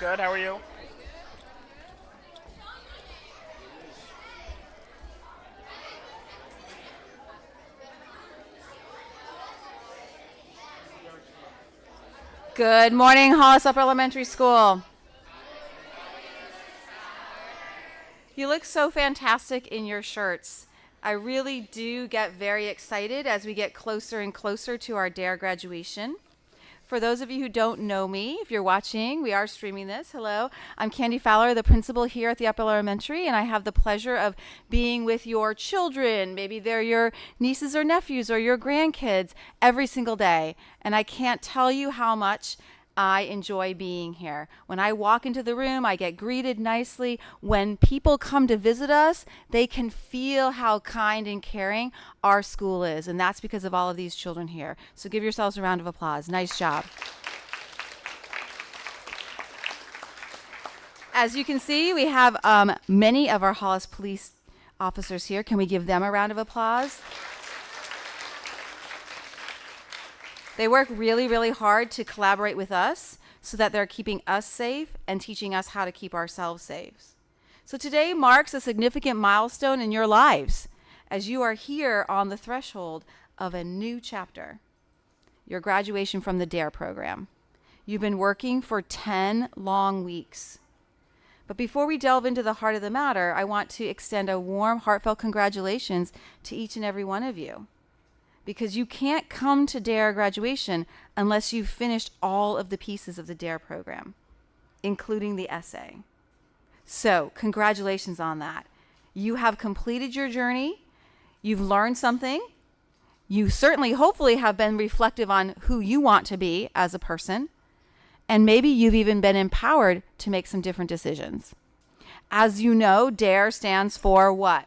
Good, how are you? Good morning, Hollis Upper Elementary School. You look so fantastic in your shirts. I really do get very excited as we get closer and closer to our D.A.R.E graduation. For those of you who don't know me, if you're watching, we are streaming this. Hello, I'm Candy Fowler, the principal here at the Upper Elementary, and I have the pleasure of being with your children. Maybe they're your nieces or nephews or your grandkids every single day. And I can't tell you how much I enjoy being here. When I walk into the room, I get greeted nicely. When people come to visit us, they can feel how kind and caring our school is. And that's because of all of these children here. So give yourselves a round of applause. Nice job. As you can see, we have many of our Hollis police officers here. Can we give them a round of applause? They work really, really hard to collaborate with us so that they're keeping us safe and teaching us how to keep ourselves safe. So today marks a significant milestone in your lives as you are here on the threshold of a new chapter, your graduation from the D.A.R.E program. You've been working for 10 long weeks. But before we delve into the heart of the matter, I want to extend a warm, heartfelt congratulations to each and every one of you. Because you can't come to D.A.R.E graduation unless you've finished all of the pieces of the D.A.R.E program, including the essay. So, congratulations on that. You have completed your journey. You've learned something. You certainly, hopefully, have been reflective on who you want to be as a person. And maybe you've even been empowered to make some different decisions. As you know, D.A.R.E stands for what?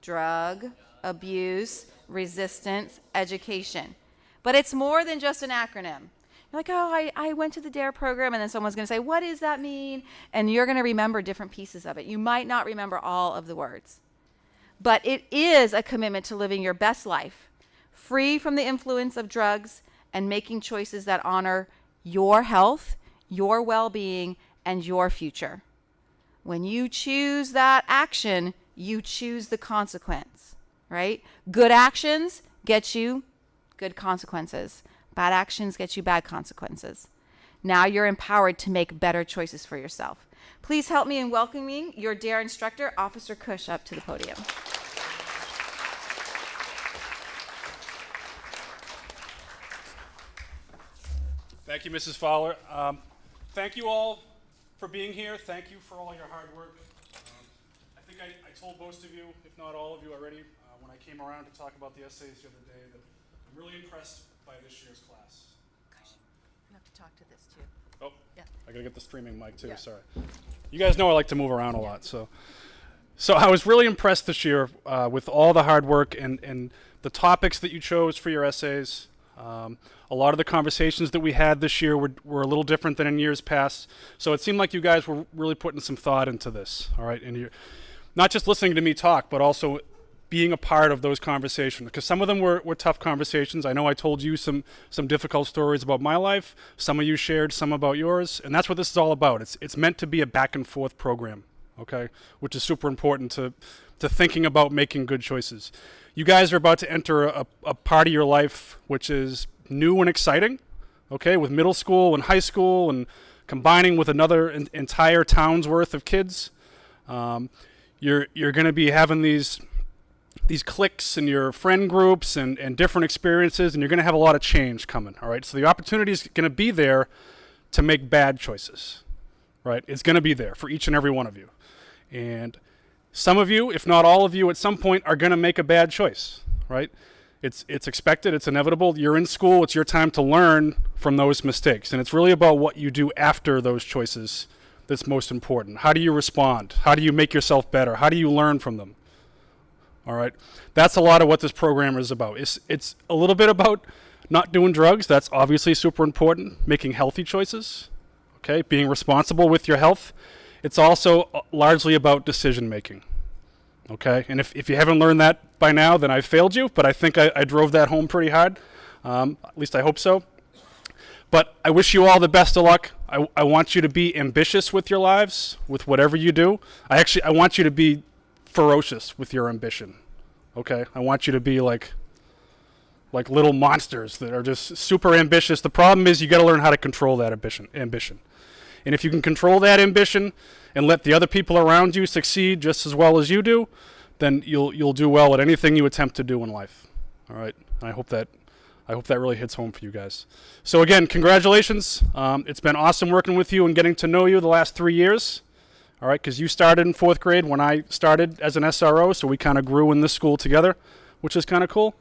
Drug abuse resistance education. But it's more than just an acronym. You're like, oh, I went to the D.A.R.E program, and then someone's going to say, what does that mean? And you're going to remember different pieces of it. You might not remember all of the words. But it is a commitment to living your best life, free from the influence of drugs and making choices that honor your health, your well-being, and your future. When you choose that action, you choose the consequence. Right? Good actions get you good consequences. Bad actions get you bad consequences. Now you're empowered to make better choices for yourself. Please help me in welcoming your D.A.R.E instructor, Officer Cush, up to the podium. Thank you, Mrs. Fowler. Thank you all for being here. Thank you for all your hard work. I think I told most of you, if not all of you already, when I came around to talk about the essays the other day, that I'm really impressed by this year's class. Gosh, you have to talk to this too. Oh, yeah. I gotta get the streaming mic too, yeah. Sorry. You guys know I like to move around a lot, so I was really impressed this year with all the hard work and the topics that you chose for your essays. A lot of the conversations that we had this year were a little different than in years past, so it seemed like you guys were really putting some thought into this, all right? And you're not just listening to me talk, but also being a part of those conversations, because some of them were tough conversations. I know I told you some difficult stories about my life. Some of you shared some about yours, and that's what this is all about. It's meant to be a back and forth program, okay? Which is super important to thinking about making good choices. You guys are about to enter a part of your life which is new and exciting, okay? With middle school and high school and combining with another entire town's worth of kids. You're going to be having these cliques in your friend groups and different experiences, and you're going to have a lot of change coming, all right? So the opportunity is going to be there to make bad choices, right? It's going to be there for each and every one of you. And some of you, if not all of you, at some point are going to make a bad choice, right? It's expected, it's inevitable. You're in school, it's your time to learn from those mistakes. And it's really about what you do after those choices that's most important. How do you respond? How do you make yourself better? How do you learn from them? All right, that's a lot of what this program is about. It's a little bit about not doing drugs. That's obviously super important. Making healthy choices, okay? Being responsible with your health. It's also largely about decision making, okay? And if you haven't learned that by now, then I failed you, but I think I drove that home pretty hard. At least I hope so. But I wish you all the best of luck. I want you to be ambitious with your lives, with whatever you do. I want you to be ferocious with your ambition. Okay? I want you to be like little monsters that are just super ambitious. The problem is you got to learn how to control that ambition. And if you can control that ambition and let the other people around you succeed just as well as you do, then you'll do well at anything you attempt to do in life. All right? And I hope that really hits home for you guys. So again, congratulations. It's been awesome working with you and getting to know you the last 3 years. All right, because you started in 4th grade when I started as an SRO, so we kind of grew in this school together, which is kind of cool.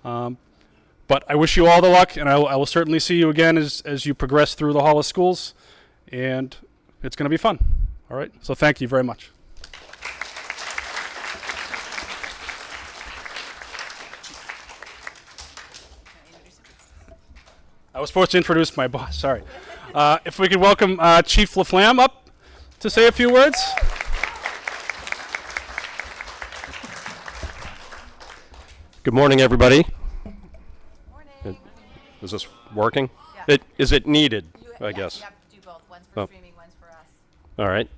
But I wish you all the luck, and I will certainly see you again as you progress through the Hollis schools, and it's going to be fun. All right, so thank you very much. I was supposed to introduce my boss, sorry. If we could welcome Chief LaFlamme up to say a few words. Good morning, everybody. Morning. Is this working? Yeah. Is it needed, I guess? You have to do both. One's for streaming, one's for us. All right.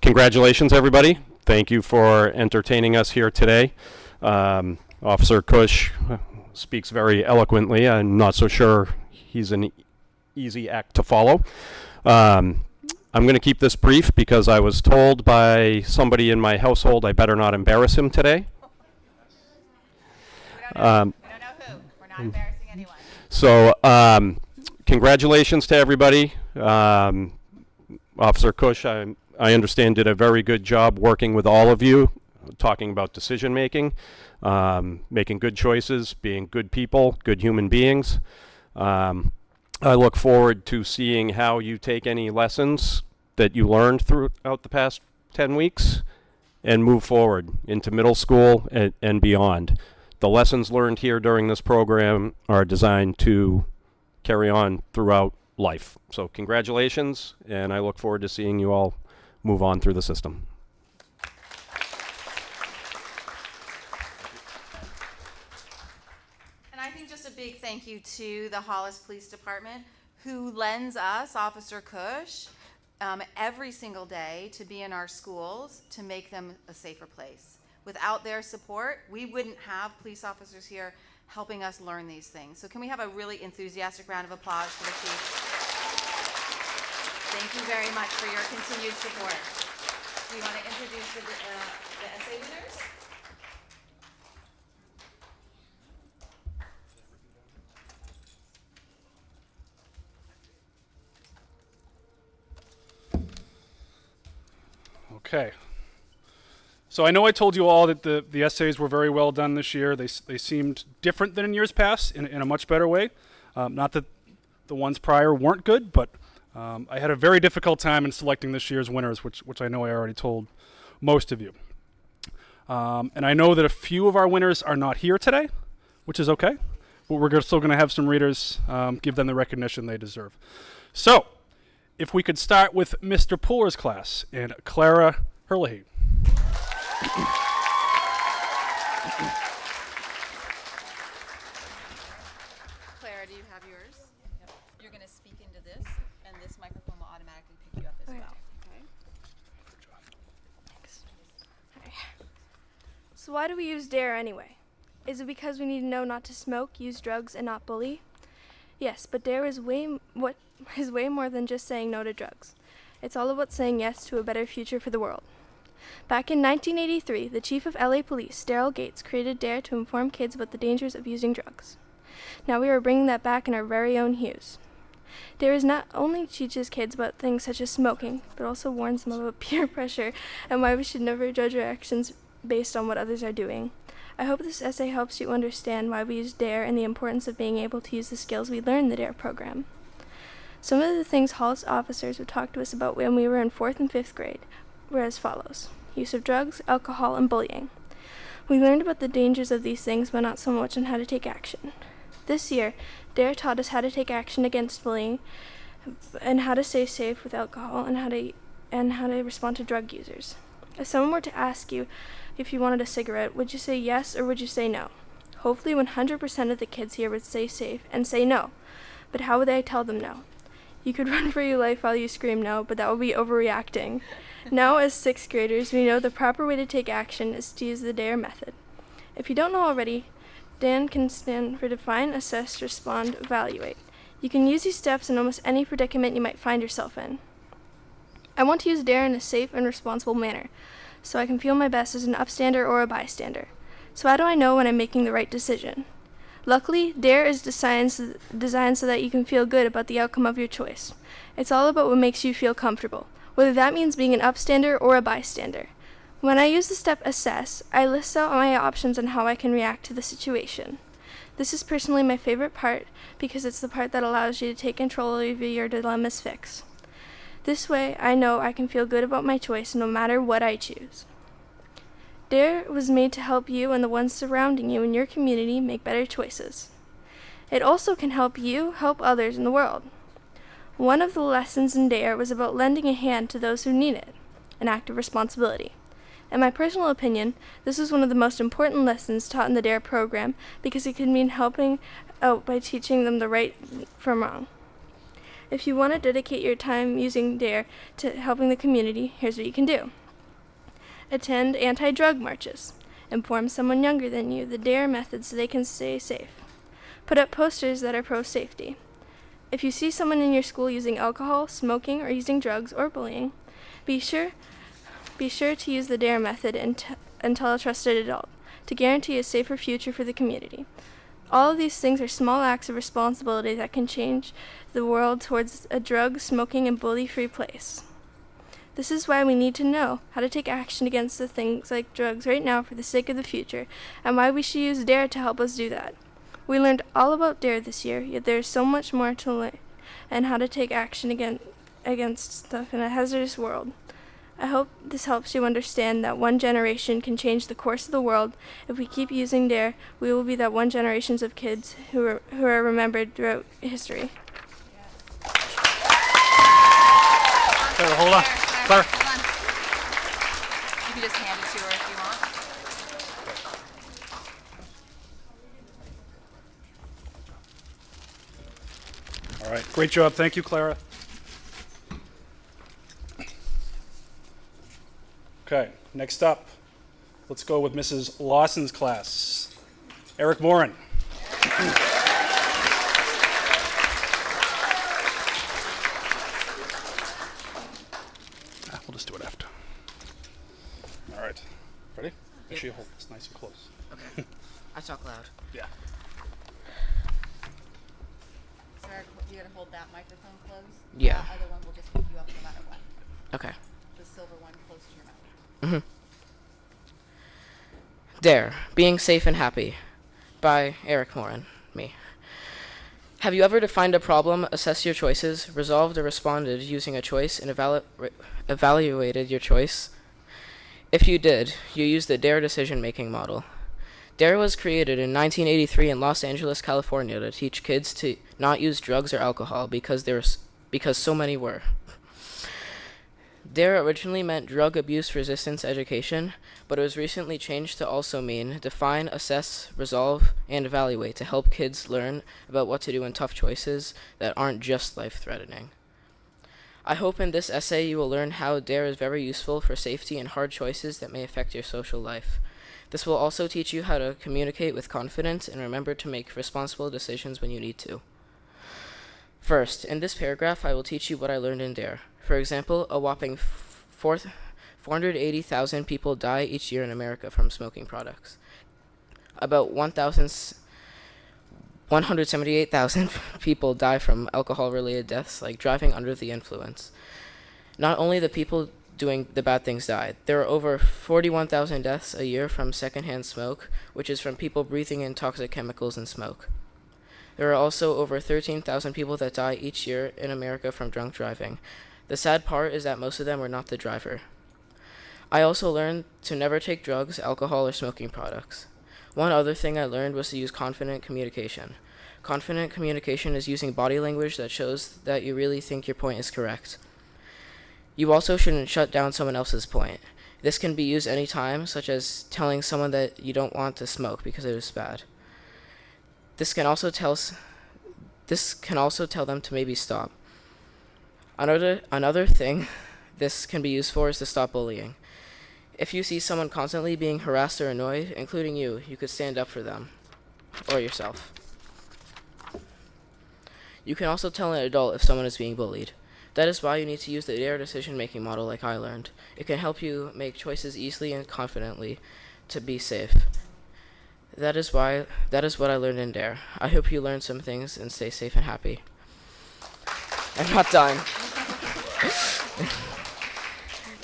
Congratulations, everybody. Thank you for entertaining us here today. Officer Cush speaks very eloquently. I'm not so sure he's an easy act to follow. I'm going to keep this brief because I was told by somebody in my household I better not embarrass him today. We don't know who. We're not embarrassing anyone. So, congratulations to everybody. Officer Cush, I understand, did a very good job working with all of you, talking about decision making, making good choices, being good people, good human beings. I look forward to seeing how you take any lessons that you learned throughout the past 10 weeks and move forward into middle school and beyond. The lessons learned here during this program are designed to carry on throughout life. So congratulations, and I look forward to seeing you all move on through the system. And I think just a big thank you to the Hollis Police Department, who lends us, Officer Cush, every single day to be in our schools to make them a safer place. Without their support, we wouldn't have police officers here helping us learn these things. So can we have a really enthusiastic round of applause for the chief? Thank you very much for your continued support. Do you want to introduce the essay winners? Okay. So I know I told you all that the essays were very well done this year. They seemed different than in years past in a much better way. Not that the ones prior weren't good, but I had a very difficult time in selecting this year's winners, which I know I already told most of you. And I know that a few of our winners are not here today, which is okay. But we're still going to have some readers, give them the recognition they deserve. So, if we could start with Mr. Puller's class and Clara Herlihy. Clara, do you have yours? Yep. You're going to speak into this, and this microphone will automatically pick you up as well. Okay? Thanks. Hi. So why do we use D.A.R.E anyway? Is it because we need to know not to smoke, use drugs, and not bully? Yes, but D.A.R.E is way more than just saying no to drugs. It's all about saying yes to a better future for the world. Back in 1983, the chief of LA Police, Daryl Gates, created D.A.R.E to inform kids about the dangers of using drugs. Now we are bringing that back in our very own Hughes. D.A.R.E not only teaches kids about things such as smoking, but also warns them about peer pressure and why we should never judge our actions based on what others are doing. I hope this essay helps you understand why we use D.A.R.E and the importance of being able to use the skills we learn in the D.A.R.E program. Some of the things Hollis officers would talk to us about when we were in 4th and 5th grade were as follows: use of drugs, alcohol, and bullying. We learned about the dangers of these things, but not so much on how to take action. This year, D.A.R.E taught us how to take action against bullying and how to stay safe with alcohol and how to respond to drug users. If someone were to ask you if you wanted a cigarette, would you say yes or would you say no? Hopefully 100% of the kids here would say safe and say no. But how would I tell them no? You could run for your life while you scream no, but that would be overreacting. Now, as 6th graders, we know the proper way to take action is to use the D.A.R.E method. If you don't know already, DAN can stand for define, assess, respond, evaluate. You can use these steps in almost any predicament you might find yourself in. I want to use D.A.R.E in a safe and responsible manner, so I can feel my best as an upstander or a bystander. So how do I know when I'm making the right decision? Luckily, D.A.R.E is designed so that you can feel good about the outcome of your choice. It's all about what makes you feel comfortable, whether that means being an upstander or a bystander. When I use the step assess, I list out my options on how I can react to the situation. This is personally my favorite part because it's the part that allows you to take control over your dilemma's fix. This way, I know I can feel good about my choice no matter what I choose. D.A.R.E was made to help you and the ones surrounding you in your community make better choices. It also can help you help others in the world. One of the lessons in D.A.R.E was about lending a hand to those who need it, an act of responsibility. In my personal opinion, this is one of the most important lessons taught in the D.A.R.E program because it can mean helping out by teaching them the right from wrong. If you want to dedicate your time using D.A.R.E to helping the community, here's what you can do. Attend anti-drug marches. Inform someone younger than you the D.A.R.E method so they can stay safe. Put up posters that are pro-safety. If you see someone in your school using alcohol, smoking, or using drugs or bullying, be sure to use the D.A.R.E method and tell a trusted adult to guarantee a safer future for the community. All of these things are small acts of responsibility that can change the world towards a drug, smoking, and bully-free place. This is why we need to know how to take action against the things like drugs right now for the sake of the future, and why we should use D.A.R.E to help us do that. We learned all about D.A.R.E this year, yet there is so much more to learn, and how to take action against stuff in a hazardous world. I hope this helps you understand that one generation can change the course of the world. If we keep using D.A.R.E, we will be that one generation of kids who are remembered throughout history. Clara, hold on. Clara. Hold on. You can just hand it to her if you want. All right, great job. Thank you, Clara. Okay, next up, let's go with Mrs. Lawson's class. Eric Morin. We'll just do it after. All right, ready? Make sure you hold this nice and close. Okay. I talk loud. Yeah. Sarah, you gotta hold that microphone close. Yeah. The other one will just pick you up no matter what. Okay. The silver one close to your mouth. D.A.R.E. Being Safe and Happy by Eric Morin, me. Have you ever defined a problem, assessed your choices, resolved or responded using a choice, and evaluated your choice? If you did, you used the D.A.R.E decision-making model. D.A.R.E was created in 1983 in Los Angeles, California to teach kids to not use drugs or alcohol because so many were. D.A.R.E originally meant drug abuse resistance education, but it was recently changed to also mean define, assess, resolve, and evaluate to help kids learn about what to do in tough choices that aren't just life-threatening. I hope in this essay you will learn how D.A.R.E is very useful for safety and hard choices that may affect your social life. This will also teach you how to communicate with confidence and remember to make responsible decisions when you need to. First, in this paragraph, I will teach you what I learned in D.A.R.E. For example, a whopping 480,000 people die each year in America from smoking products. About 178,000 people die from alcohol-related deaths, like driving under the influence. Not only the people doing the bad things died, there are over 41,000 deaths a year from secondhand smoke, which is from people breathing in toxic chemicals and smoke. There are also over 13,000 people that die each year in America from drunk driving. The sad part is that most of them were not the driver. I also learned to never take drugs, alcohol, or smoking products. One other thing I learned was to use confident communication. Confident communication is using body language that shows that you really think your point is correct. You also shouldn't shut down someone else's point. This can be used anytime, such as telling someone that you don't want to smoke because it is bad. This can also tell them to maybe stop. Another thing this can be used for is to stop bullying. If you see someone constantly being harassed or annoyed, including you could stand up for them or yourself. You can also tell an adult if someone is being bullied. That is why you need to use the D.A.R.E decision-making model like I learned. It can help you make choices easily and confidently to be safe. That is what I learned in D.A.R.E. I hope you learn some things and stay safe and happy. I'm not done.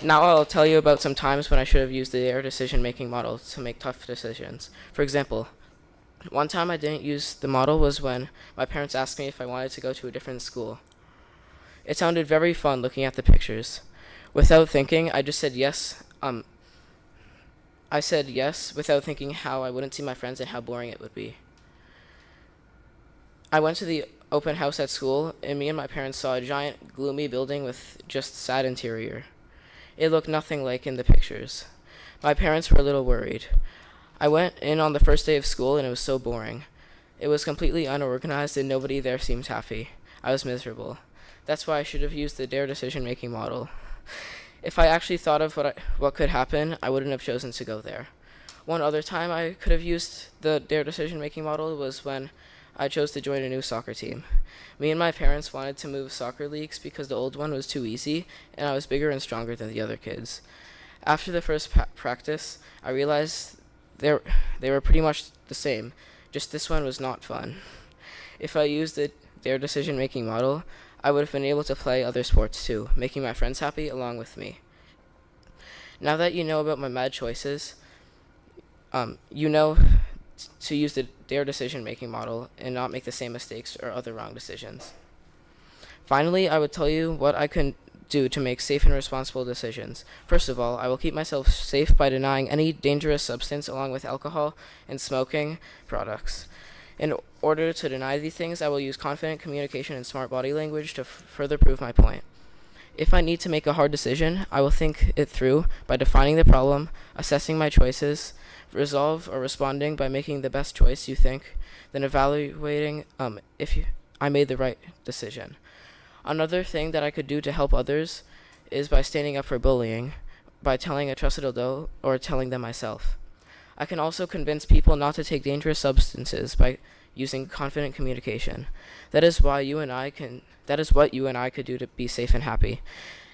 Now I'll tell you about some times when I should have used the D.A.R.E decision-making model to make tough decisions. For example, one time I didn't use the model was when my parents asked me if I wanted to go to a different school. It sounded very fun looking at the pictures. Without thinking, I just said yes. I said yes without thinking how I wouldn't see my friends and how boring it would be. I went to the open house at school, and me and my parents saw a giant, gloomy building with just sad interior. It looked nothing like in the pictures. My parents were a little worried. I went in on the first day of school, and it was so boring. It was completely unorganized, and nobody there seemed happy. I was miserable. That's why I should have used the D.A.R.E decision-making model. If I actually thought of what could happen, I wouldn't have chosen to go there. One other time I could have used the D.A.R.E decision-making model was when I chose to join a new soccer team. Me and my parents wanted to move soccer leagues because the old one was too easy, and I was bigger and stronger than the other kids. After the first practice, I realized they were pretty much the same, just this one was not fun. If I used the D.A.R.E decision-making model, I would have been able to play other sports too, making my friends happy along with me. Now that you know about my bad choices, you know to use the D.A.R.E decision-making model and not make the same mistakes or other wrong decisions. Finally, I would tell you what I can do to make safe and responsible decisions. First of all, I will keep myself safe by denying any dangerous substance along with alcohol and smoking products. In order to deny these things, I will use confident communication and smart body language to further prove my point. If I need to make a hard decision, I will think it through by defining the problem, assessing my choices, resolve or responding by making the best choice you think, then evaluating if I made the right decision. Another thing that I could do to help others is by standing up for bullying, by telling a trusted adult or telling them myself. I can also convince people not to take dangerous substances by using confident communication. That is what you and I could do to be safe and happy.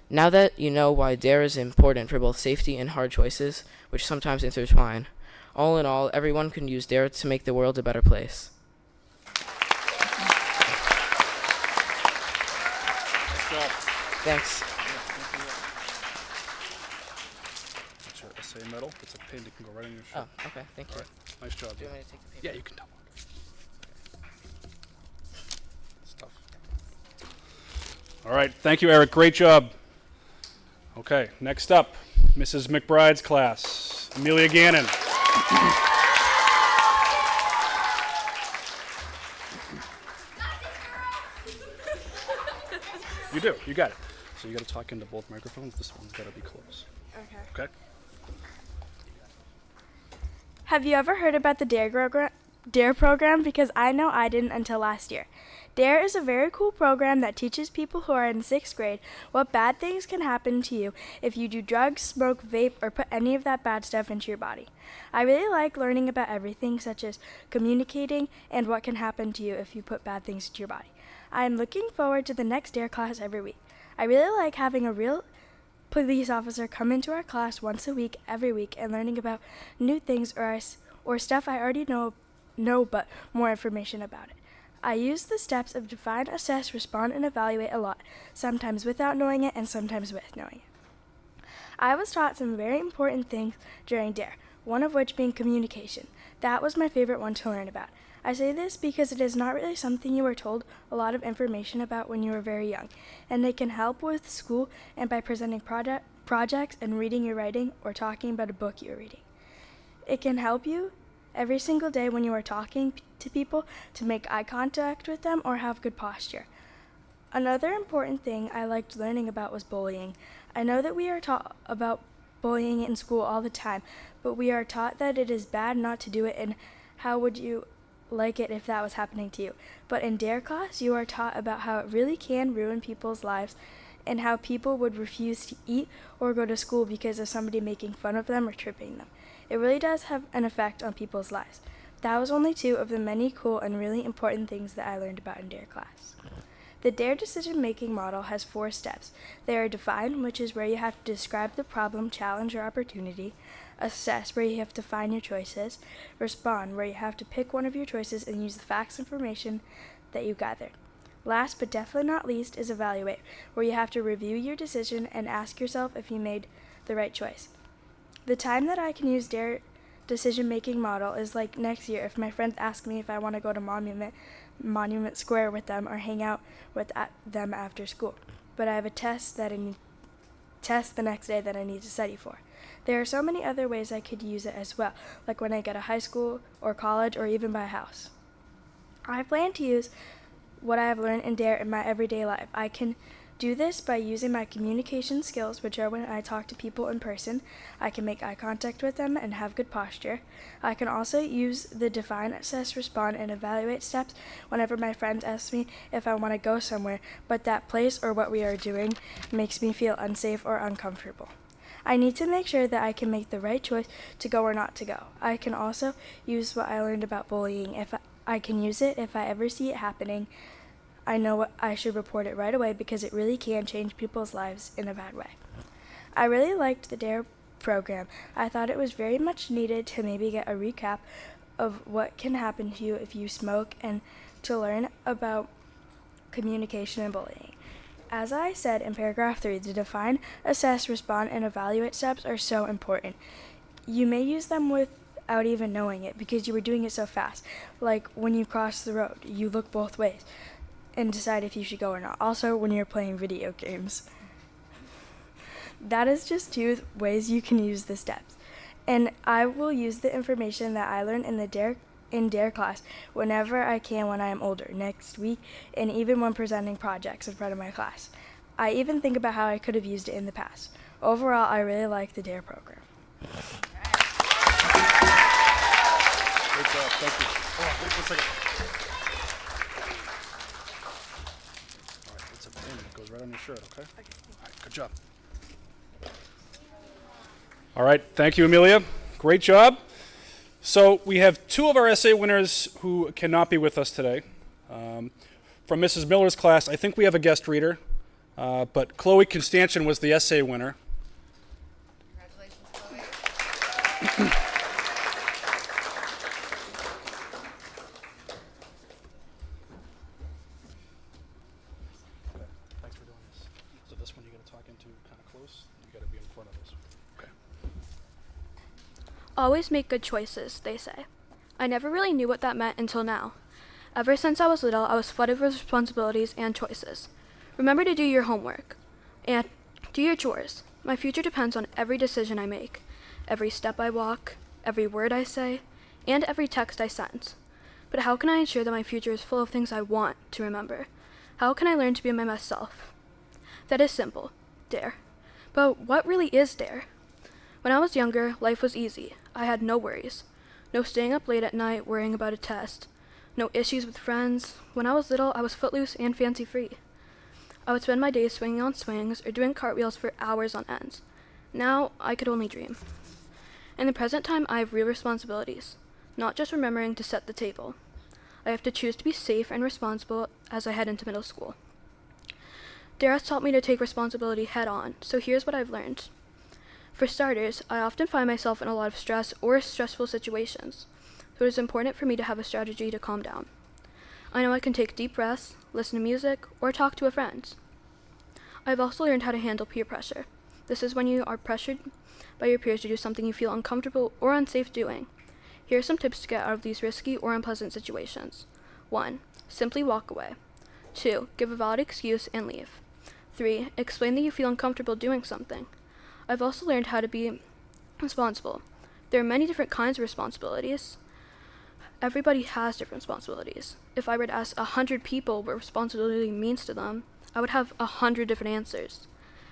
Now that you know why D.A.R.E is important for both safety and hard choices, which sometimes intertwine, all in all, everyone can use D.A.R.E to make the world a better place. Nice job. Thanks. That's your essay medal. It's a pin that can go right on your shirt. Oh, okay, thank you. All right. Nice job. Do you want me to take the paper? Yeah, you can tell. Stuff. All right, thank you, Eric. Great job. Okay, next up, Mrs. McBride's class, Amelia Gannon. You do, you got it. So you got to talk into both microphones. This one's got to be close. Okay. Okay? Have you ever heard about the D.A.R.E program? Because I know I didn't until last year. D.A.R.E is a very cool program that teaches people who are in 6th grade what bad things can happen to you if you do drugs, smoke, vape, or put any of that bad stuff into your body. I really like learning about everything such as communicating and what can happen to you if you put bad things into your body. I am looking forward to the next D.A.R.E class every week. I really like having a real police officer come into our class once a week, every week, and learning about new things or stuff I already know but more information about it. I use the steps of define, assess, respond, and evaluate a lot, sometimes without knowing it and sometimes with knowing it. I was taught some very important things during D.A.R.E, one of which being communication. That was my favorite one to learn about. I say this because it is not really something you were told a lot of information about when you were very young, and it can help with school and by presenting projects and reading your writing or talking about a book you're reading. It can help you every single day when you are talking to people to make eye contact with them or have good posture. Another important thing I liked learning about was bullying. I know that we are taught about bullying in school all the time, but we are taught that it is bad not to do it and how would you like it if that was happening to you. But in D.A.R.E class, you are taught about how it really can ruin people's lives and how people would refuse to eat or go to school because of somebody making fun of them or tripping them. It really does have an effect on people's lives. That was only 2 of the many cool and really important things that I learned about in D.A.R.E class. The D.A.R.E decision-making model has 4 steps. They are define, which is where you have to describe the problem, challenge, or opportunity. Assess, where you have to find your choices. Respond, where you have to pick one of your choices and use the facts information that you gathered. Last but definitely not least is evaluate, where you have to review your decision and ask yourself if you made the right choice. The time that I can use D.A.R.E decision-making model is like next year if my friends ask me if I want to go to Monument Square with them or hang out with them after school. But I have a test the next day that I need to study for. There are so many other ways I could use it as well, like when I get to high school or college or even buy a house. I plan to use what I have learned in D.A.R.E in my everyday life. I can do this by using my communication skills, which are when I talk to people in person. I can make eye contact with them and have good posture. I can also use the define, assess, respond, and evaluate steps whenever my friends ask me if I want to go somewhere, but that place or what we are doing makes me feel unsafe or uncomfortable. I need to make sure that I can make the right choice to go or not to go. I can also use what I learned about bullying. If I can use it if I ever see it happening, I know I should report it right away because it really can change people's lives in a bad way. I really liked the D.A.R.E program. I thought it was very much needed to maybe get a recap of what can happen to you if you smoke and to learn about communication and bullying. As I said in paragraph 3, the define, assess, respond, and evaluate steps are so important. You may use them without even knowing it because you were doing it so fast. Like when you cross the road, you look both ways and decide if you should go or not. Also, when you're playing video games. That is just 2 ways you can use the steps. And I will use the information that I learned in the D.A.R.E class whenever I can when I am older, next week, and even when presenting projects in front of my class. I even think about how I could have used it in the past. Overall, I really like the D.A.R.E program. Great job. Thank you. Oh, wait 1 second. All right, it's a pin that goes right on your shirt, okay? All right, good job. All right, thank you, Amelia. Great job. So we have 2 of our essay winners who cannot be with us today. From Mrs. Miller's class, I think we have a guest reader, but Chloe Constantian was the essay winner. Congratulations, Chloe. Thanks for doing this. So this one you got to talk into kind of close. You got to be in front of us. Okay. Always make good choices, they say. I never really knew what that meant until now. Ever since I was little, I was flooded with responsibilities and choices. Remember to do your homework and do your chores. My future depends on every decision I make, every step I walk, every word I say, and every text I send. But how can I ensure that my future is full of things I want to remember? How can I learn to be my best self? That is simple. D.A.R.E. But what really is D.A.R.E? When I was younger, life was easy. I had no worries. No staying up late at night worrying about a test. No issues with friends. When I was little, I was footloose and fancy-free. I would spend my days swinging on swings or doing cartwheels for hours on end. Now, I could only dream. In the present time, I have real responsibilities, not just remembering to set the table. I have to choose to be safe and responsible as I head into middle school. D.A.R.E has taught me to take responsibility head-on, so here's what I've learned. For starters, I often find myself in a lot of stress or stressful situations, so it is important for me to have a strategy to calm down. I know I can take deep breaths, listen to music, or talk to a friend. I've also learned how to handle peer pressure. This is when you are pressured by your peers to do something you feel uncomfortable or unsafe doing. Here are some tips to get out of these risky or unpleasant situations. 1. Simply walk away. 2. Give a valid excuse and leave. 3. Explain that you feel uncomfortable doing something. I've also learned how to be responsible. There are many different kinds of responsibilities. Everybody has different responsibilities. If I were to ask 100 people what responsibility means to them, I would have 100 different answers.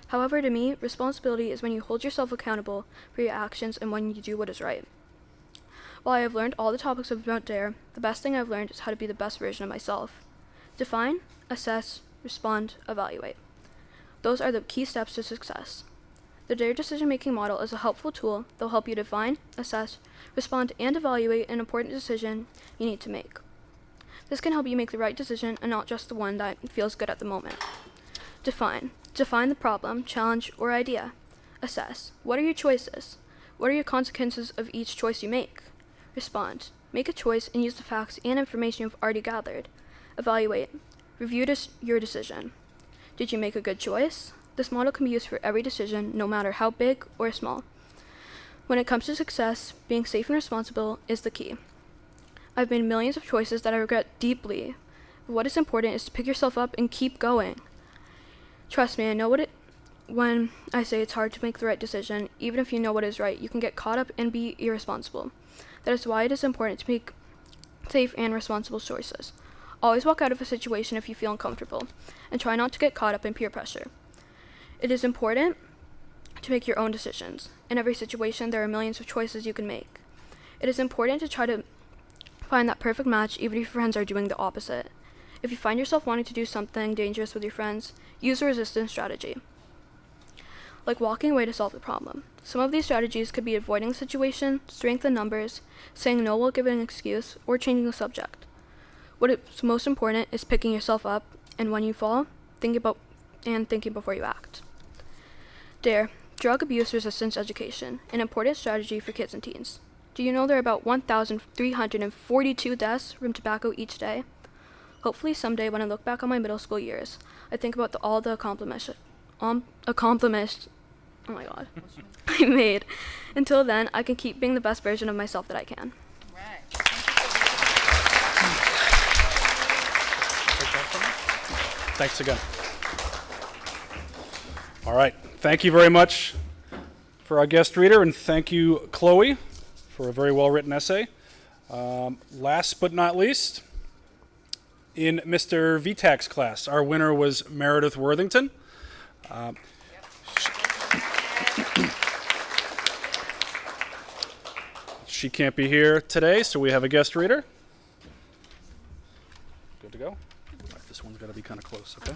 However, to me, responsibility is when you hold yourself accountable for your actions and when you do what is right. While I have learned all the topics about D.A.R.E, the best thing I've learned is how to be the best version of myself. Define, assess, respond, evaluate. Those are the key steps to success. The D.A.R.E decision-making model is a helpful tool that will help you define, assess, respond, and evaluate an important decision you need to make. This can help you make the right decision and not just the one that feels good at the moment. Define. Define the problem, challenge, or idea. Assess. What are your choices? What are your consequences of each choice you make? Respond. Make a choice and use the facts and information you've already gathered. Evaluate. Review your decision. Did you make a good choice? This model can be used for every decision, no matter how big or small. When it comes to success, being safe and responsible is the key. I've made millions of choices that I regret deeply. What is important is to pick yourself up and keep going. Trust me, I know when I say it's hard to make the right decision. Even if you know what is right, you can get caught up and be irresponsible. That is why it is important to make safe and responsible choices. Always walk out of a situation if you feel uncomfortable, and try not to get caught up in peer pressure. It is important to make your own decisions. In every situation, there are millions of choices you can make. It is important to try to find that perfect match, even if your friends are doing the opposite. If you find yourself wanting to do something dangerous with your friends, use a resistance strategy, like walking away to solve the problem. Some of these strategies could be avoiding the situation, strength in numbers, saying no while giving an excuse, or changing the subject. What is most important is picking yourself up, and when you fall, thinking before you act. D.A.R.E, Drug Abuse Resistance Education, an important strategy for kids and teens. Do you know there are about 1,342 deaths from tobacco each day? Hopefully someday when I look back on my middle school years, I think about all the accomplishments I made. Until then, I can keep being the best version of myself that I can. Thanks again. All right. Thank you very much for our guest reader, and thank you, Chloe, for a very well-written essay. Last but not least, in Mr. Vitak's class, our winner was Meredith Worthington. She can't be here today, so we have a guest reader. Good to go? All right, this one's got to be kind of close, okay?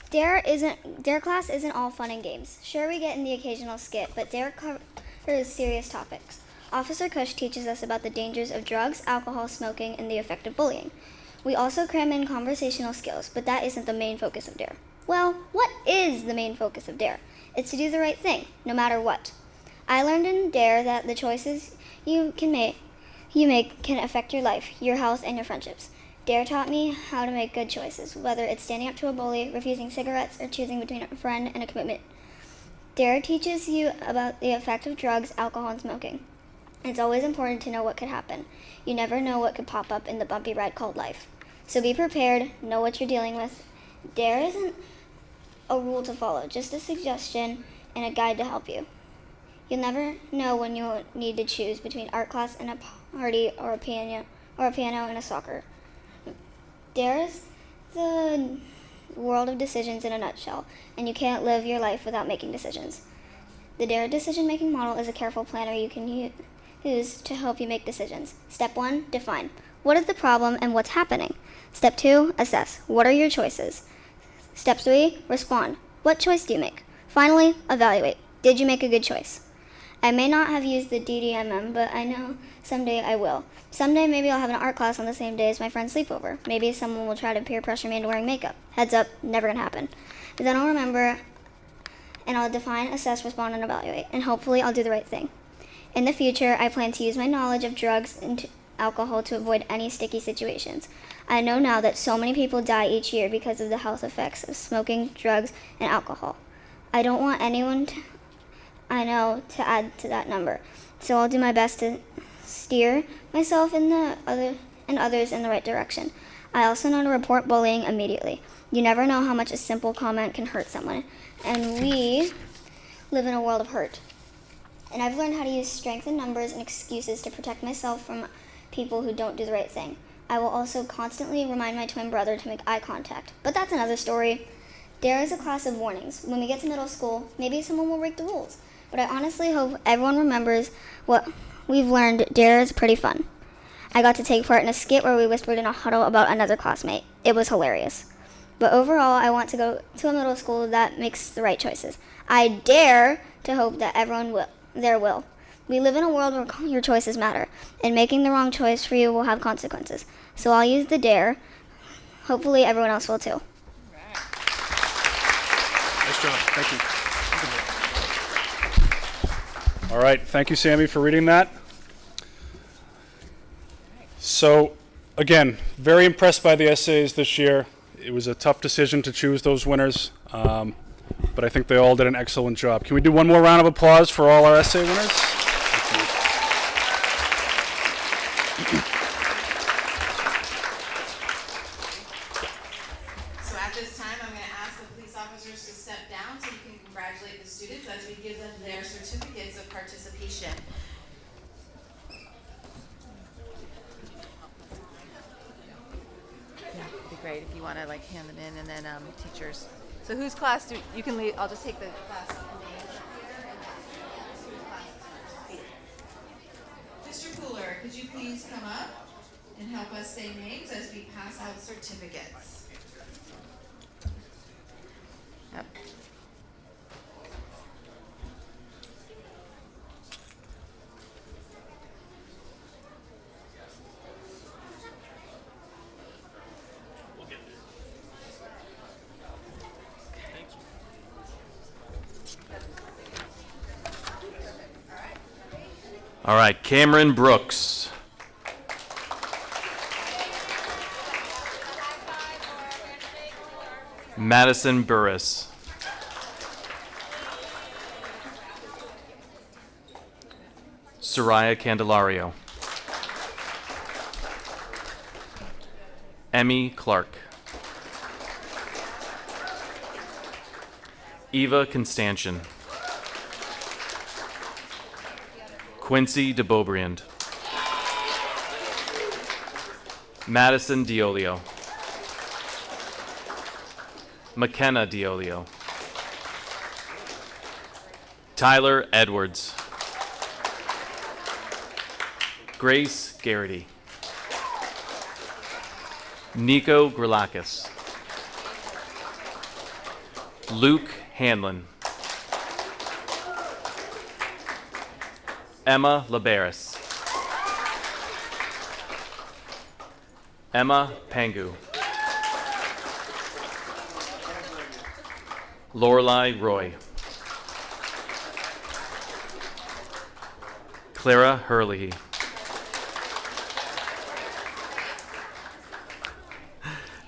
D.A.R.E class isn't all fun and games. Sure, we get in the occasional skit, but D.A.R.E covers serious topics. Officer Cush teaches us about the dangers of drugs, alcohol, smoking, and the effect of bullying. We also cram in conversational skills, but that isn't the main focus of D.A.R.E. Well, what is the main focus of D.A.R.E? It's to do the right thing, no matter what. I learned in D.A.R.E that the choices you make can affect your life, your health, and your friendships. D.A.R.E taught me how to make good choices, whether it's standing up to a bully, refusing cigarettes, or choosing between a friend and a commitment. D.A.R.E teaches you about the effect of drugs, alcohol, and smoking. It's always important to know what could happen. You never know what could pop up in the bumpy ride called life. So be prepared, know what you're dealing with. D.A.R.E isn't a rule to follow, just a suggestion and a guide to help you. You'll never know when you'll need to choose between art class and a party, or a piano and a soccer. D.A.R.E is the world of decisions in a nutshell, and you can't live your life without making decisions. The D.A.R.E decision-making model is a careful planner you can use to help you make decisions. Step 1, define. What is the problem and what's happening? Step 2, assess. What are your choices? Step 3, respond. What choice do you make? Finally, evaluate. Did you make a good choice? I may not have used the DDMM, but I know someday I will. Someday maybe I'll have an art class on the same day as my friend's sleepover. Maybe someone will try to peer pressure me into wearing makeup. Heads up, never gonna happen. But then I'll remember, and I'll define, assess, respond, and evaluate. And hopefully I'll do the right thing. In the future, I plan to use my knowledge of drugs and alcohol to avoid any sticky situations. I know now that so many people die each year because of the health effects of smoking, drugs, and alcohol. I don't want anyone I know to add to that number, so I'll do my best to steer myself and others in the right direction. I also know to report bullying immediately. You never know how much a simple comment can hurt someone, and we live in a world of hurt. And I've learned how to use strength in numbers and excuses to protect myself from people who don't do the right thing. I will also constantly remind my twin brother to make eye contact, but that's another story. D.A.R.E is a class of warnings. When we get to middle school, maybe someone will break the rules. But I honestly hope everyone remembers what we've learned. D.A.R.E is pretty fun. I got to take part in a skit where we whispered in a huddle about another classmate. It was hilarious. But overall, I want to go to a middle school that makes the right choices. I dare to hope that everyone will. We live in a world where your choices matter, and making the wrong choice for you will have consequences. So I'll use the dare. Hopefully everyone else will too. Nice job. Thank you. All right. Thank you, Sammy, for reading that. So, again, very impressed by the essays this year. It was a tough decision to choose those winners, but I think they all did an excellent job. Can we do one more round of applause for all our essay winners? So at this time, I'm going to ask the police officers to step down so you can congratulate the students as we give them their certificates of participation. Yeah, it'd be great if you want to hand them in, and then teachers. So whose class do you can leave? I'll just take the class name here. Mr. Cooler, could you please come up and help us say names as we pass out certificates? Yep. All right, Cameron Brooks. Madison Burris. Soraya Candelario. Emmy Clark. Eva Constantian. Quincy DeBobriand. Madison Diolio. McKenna Diolio. Tyler Edwards. Grace Garrity. Nico Grilakis. Luke Hanlon. Emma Labaris. Emma Pangu. Lorelai Roy. Clara Hurley.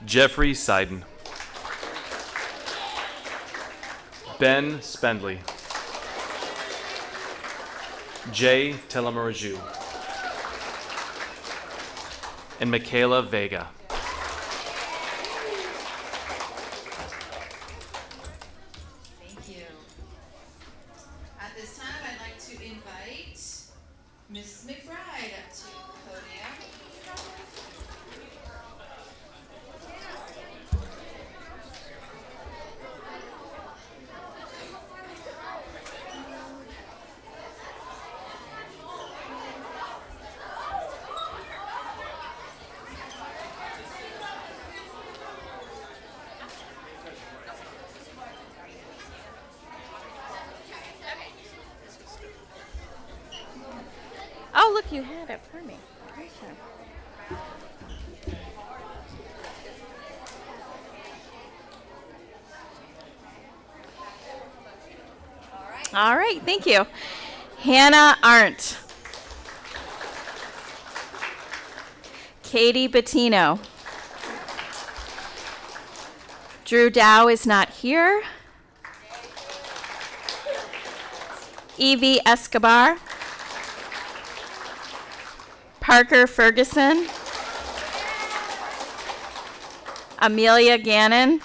Jeffrey Seiden. Ben Spendley. Jay Telemaraju. And Michaela Vega. Thank you. At this time, I'd like to invite Miss McBride up to the podium. Oh, look, you had it for me. Awesome. All right, thank you. Hannah Arndt. Katie Bettino. Drew Dow is not here. Evie Escobar. Parker Ferguson. Amelia Gannon.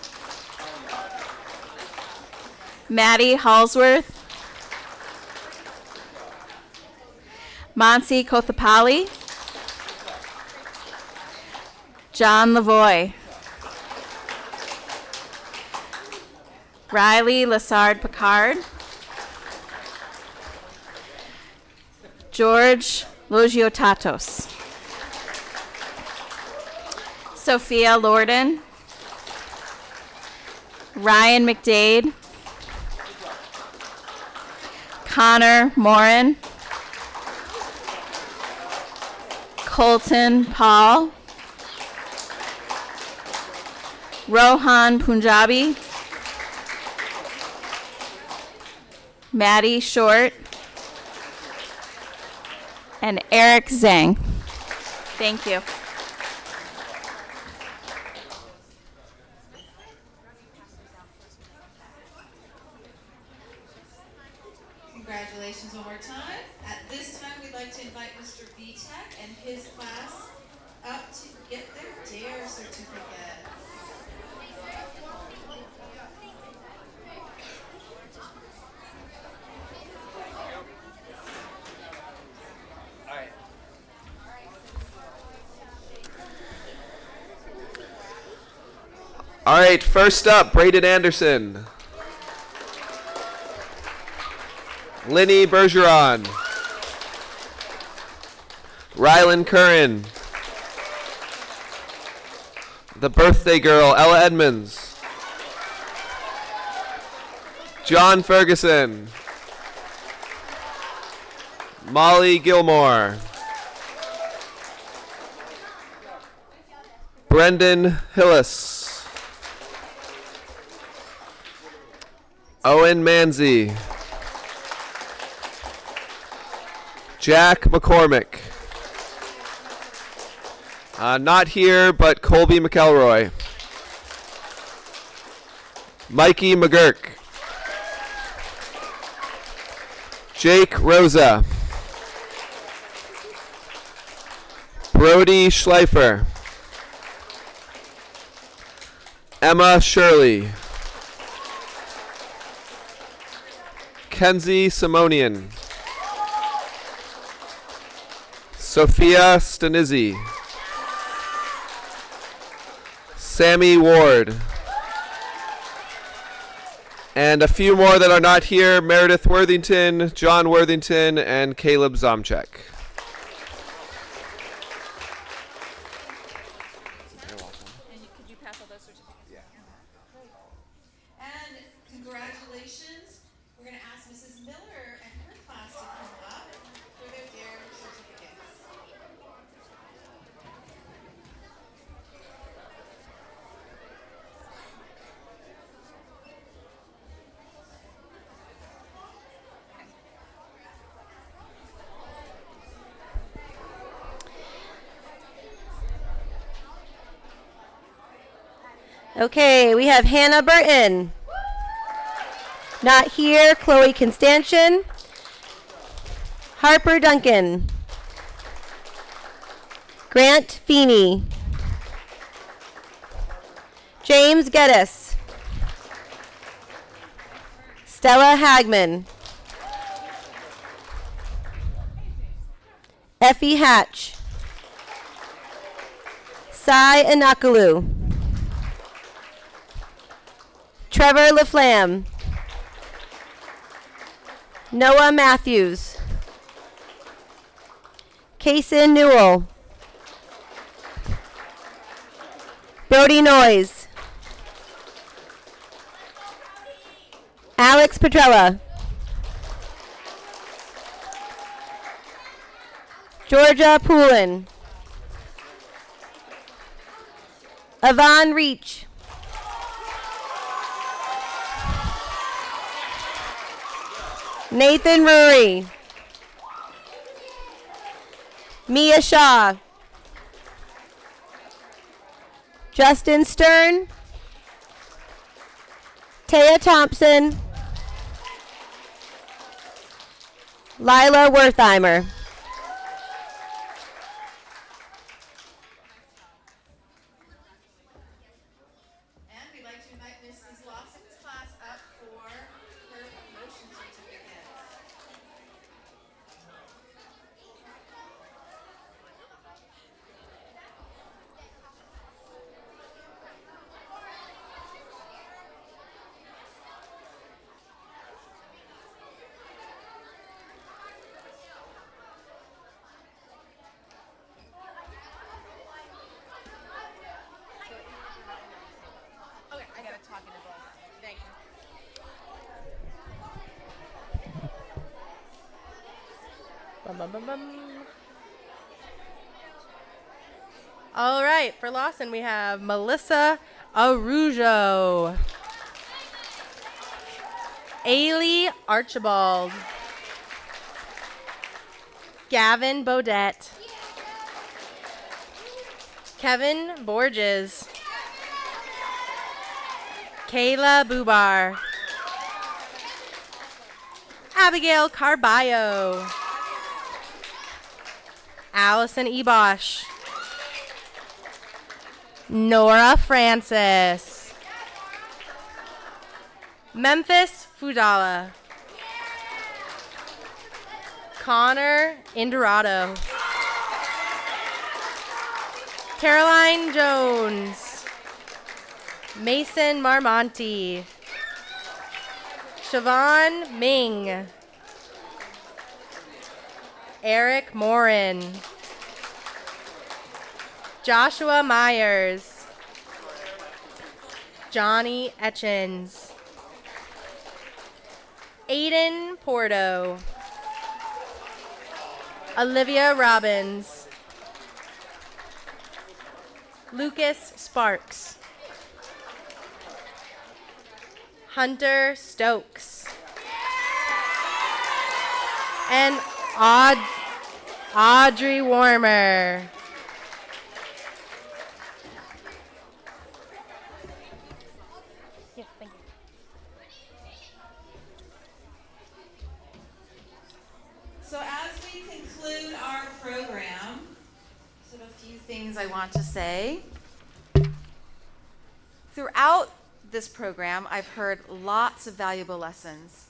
Maddie Halsworth. Monsi Kothapali. John Lavoy. Riley Lassard Picard. George Logiotatos. Sophia Lorden. Ryan McDade, Connor Morin, Colton Paul, Rohan Punjabi, Maddie Short, and Eric Zhang. Thank you. Congratulations one more time. At this time, we'd like to invite Mr. Vitek and his class up to get their D.A.R.E certificate. All right, first up, Braden Anderson. Linny Bergeron. Rylan Curran. The birthday girl, Ella Edmonds. John Ferguson. Molly Gilmore. Brendan Hillis. Owen Manzi. Jack McCormick. Not here, but Colby McElroy. Mikey McGurk. Jake Rosa. Brody Schleifer. Emma Shirley. Kenzie Simonian. Sophia Stanizzi. Sammy Ward. And a few more that are not here, Meredith Worthington, John Worthington, and Caleb Zomchek. Could you pass all those certificates? Yeah. And congratulations. We're going to ask Mrs. Miller and her class to come up for their D.A.R.E certificates. Okay, we have Hannah Burton. Not here, Chloe Constantian. Harper Duncan. Grant Feeney. James Geddes. Stella Hagman. Effie Hatch. Sai Inakalu. Trevor LaFlamme. Noah Matthews. Kaysen Newell. Brody Noyes. Alex Petrella. Georgia Poulin. Yvonne Reach. Nathan Rury. Mia Shaw. Justin Stern. Taya Thompson. Lila Wertheimer. And we'd like to invite Mrs. Lawson's class up for her promotion certificate. All right, for Lawson, we have Melissa Arujo, Ailey Archibald, Gavin Bodette, Kevin Borges, Kayla Bubar, Abigail Carballo, Allison Ebosh, Nora Francis, Memphis Fudala, Connor Indorado, Caroline Jones, Mason Marmonti, Siobhan Ming, Eric Morin, Joshua Myers, Johnny Etchins, Aiden Porto, Olivia Robbins, Lucas Sparks, Hunter Stokes, and Audrey Warmer. Yes, thank you. So as we conclude our program, so a few things I want to say. Throughout this program, I've heard lots of valuable lessons.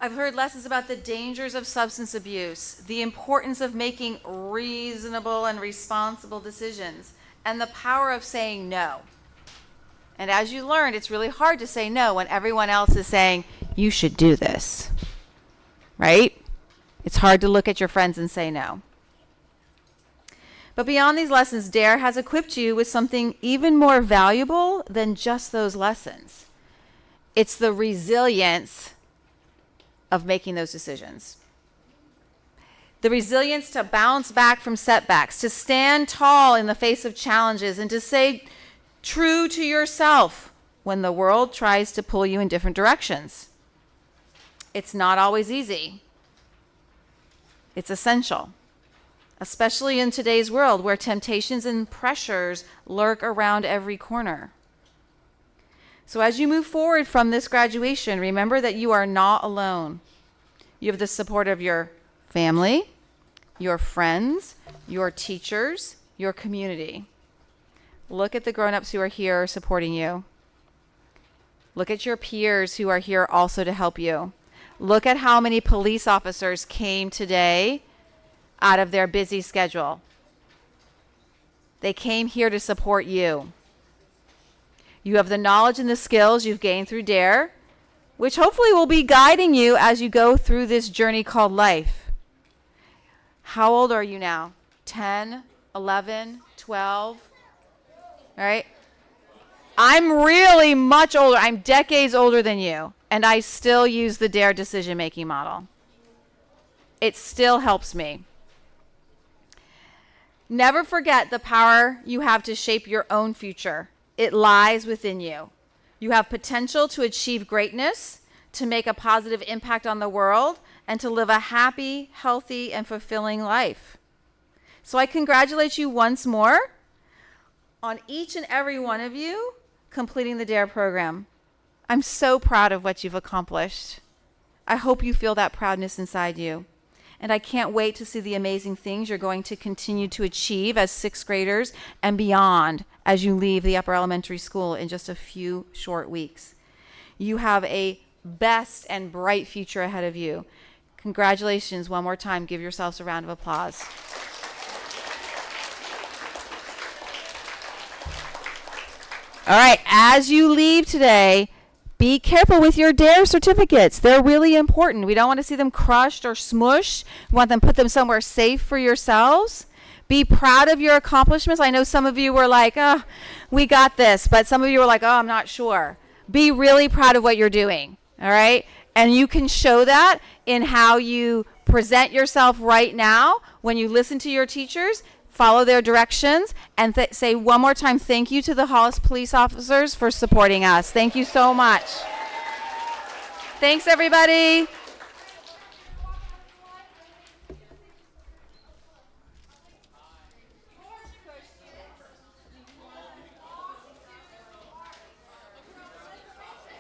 I've heard lessons about the dangers of substance abuse, the importance of making reasonable and responsible decisions, and the power of saying no. And as you learned, it's really hard to say no when everyone else is saying, you should do this, right? It's hard to look at your friends and say no. But beyond these lessons, D.A.R.E has equipped you with something even more valuable than just those lessons. It's the resilience of making those decisions. The resilience to bounce back from setbacks, to stand tall in the face of challenges, and to stay true to yourself when the world tries to pull you in different directions. It's not always easy. It's essential, especially in today's world where temptations and pressures lurk around every corner. So as you move forward from this graduation, remember that you are not alone. You have the support of your family, your friends, your teachers, your community. Look at the grown-ups who are here supporting you. Look at your peers who are here also to help you. Look at how many police officers came today out of their busy schedule. They came here to support you. You have the knowledge and the skills you've gained through D.A.R.E, which hopefully will be guiding you as you go through this journey called life. How old are you now? 10, 11, 12? All right? I'm really much older. I'm decades older than you, and I still use the D.A.R.E decision-making model. It still helps me. Never forget the power you have to shape your own future. It lies within you. You have potential to achieve greatness, to make a positive impact on the world, and to live a happy, healthy, and fulfilling life. So I congratulate you once more on each and every one of you completing the D.A.R.E program. I'm so proud of what you've accomplished. I hope you feel that proudness inside you. And I can't wait to see the amazing things you're going to continue to achieve as sixth graders and beyond as you leave the upper elementary school in just a few short weeks. You have a best and bright future ahead of you. Congratulations one more time. Give yourselves a round of applause. All right, as you leave today, be careful with your D.A.R.E certificates. They're really important. We don't want to see them crushed or smushed. We want them put them somewhere safe for yourselves. Be proud of your accomplishments. I know some of you were like, oh, we got this. But some of you were like, oh, I'm not sure. Be really proud of what you're doing. All right? And you can show that in how you present yourself right now when you listen to your teachers, follow their directions, and say one more time thank you to the Hollis police officers for supporting us. Thank you so much. Thanks, everybody.